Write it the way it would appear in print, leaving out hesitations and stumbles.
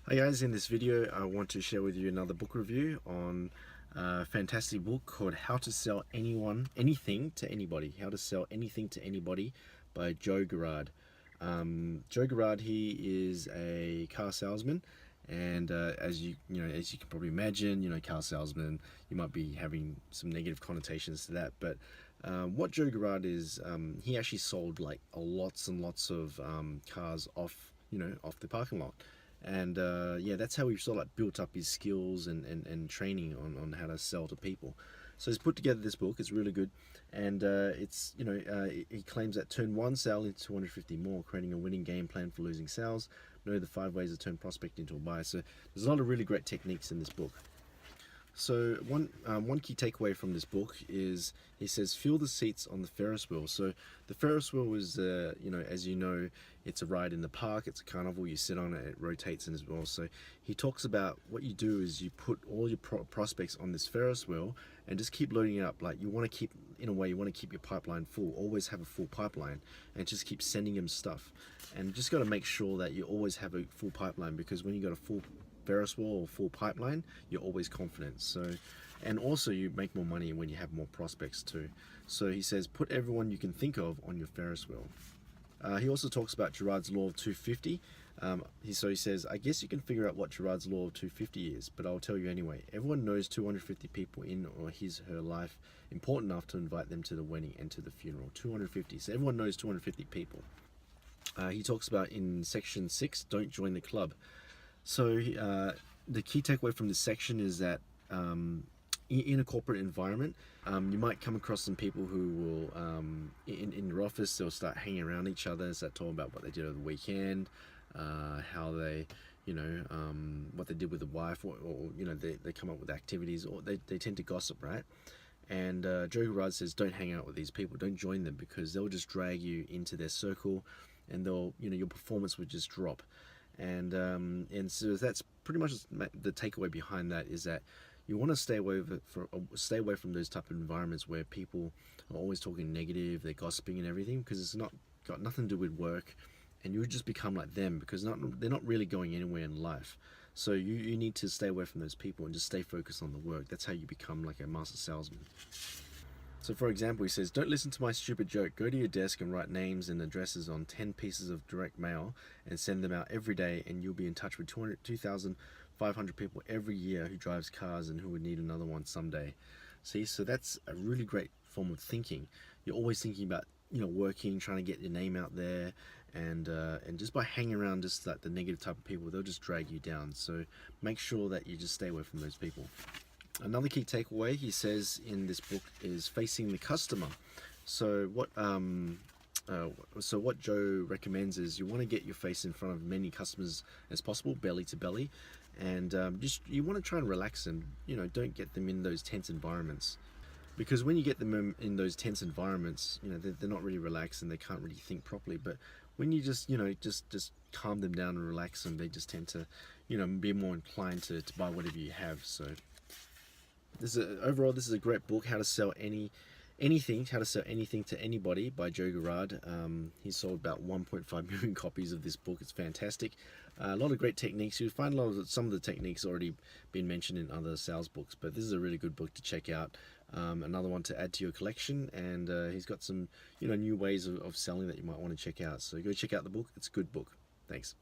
Hi guys, in this video I want to share with you another book review on a fantastic book called How to Sell Anything to Anybody. How to Sell Anything to Anybody by Joe Girard. Joe Girard, he is a car salesman, and as you can probably imagine, car salesman, you might be having some negative connotations to that, but what Joe Girard is, he actually sold like lots and lots of cars off the parking lot. And yeah, that's how he sort of like built up his skills and training on how to sell to people. So he's put together this book. It's really good, and he claims that turn one sale into 250 more, creating a winning game plan for losing sales. Know the 5 ways to turn prospect into a buyer. So there's a lot of really great techniques in this book. So one key takeaway from this book is he says feel the seats on the Ferris wheel. So the Ferris wheel is as you know, it's a ride in the park. It's a carnival. You sit on it. It rotates in as well. So he talks about what you do is you put all your prospects on this Ferris wheel and just keep loading it up. Like you want to keep, in a way, you want to keep your pipeline full. Always have a full pipeline and just keep sending them stuff. And just got to make sure that you always have a full pipeline, because when you got a full Ferris wheel or full pipeline, you're always confident. So, and also you make more money when you have more prospects too. So he says put everyone you can think of on your Ferris wheel. He also talks about Girard's law of 250. He says, I guess you can figure out what Girard's law of 250 is, but I'll tell you anyway. Everyone knows 250 people in or his her life important enough to invite them to the wedding and to the funeral. 250. So everyone knows 250 people. He talks about in section 6, don't join the club. So the key takeaway from this section is that in a corporate environment, you might come across some people who will, in your office, they'll start hanging around each other, start talking about what they did over the weekend, how they, what they did with the wife, or they come up with activities, or they tend to gossip, right? And Joe Girard says, don't hang out with these people, don't join them, because they'll just drag you into their circle, and they'll, your performance would just drop. And so that's pretty much the takeaway behind that, is that you want to stay away from those type of environments where people are always talking negative, they're gossiping and everything, because it's not got nothing to do with work, and you would just become like them, because they're not really going anywhere in life. So you need to stay away from those people and just stay focused on the work. That's how you become like a master salesman. So for example, he says, don't listen to my stupid joke. Go to your desk and write names and addresses on 10 pieces of direct mail and send them out every day, and you'll be in touch with 2,500 people every year who drives cars and who would need another one someday. See, so that's a really great form of thinking. You're always thinking about, working, trying to get your name out there, and just by hanging around just like the negative type of people, they'll just drag you down. So make sure that you just stay away from those people. Another key takeaway he says in this book is facing the customer. So what Joe recommends is you want to get your face in front of many customers as possible, belly to belly, and you want to try and relax them. Don't get them in those tense environments, because when you get them in those tense environments, they're not really relaxed and they can't really think properly. But when you just calm them down and relax them, they just tend to be more inclined to buy whatever you have. So overall, this is a great book, How to Sell Anything to Anybody by Joe Girard. He's sold about 1.5 million copies of this book. It's fantastic. A lot of great techniques. You'll find some of the techniques already been mentioned in other sales books, but this is a really good book to check out. Another one to add to your collection, and he's got some new ways of selling that you might want to check out. So go check out the book. It's a good book. Thanks.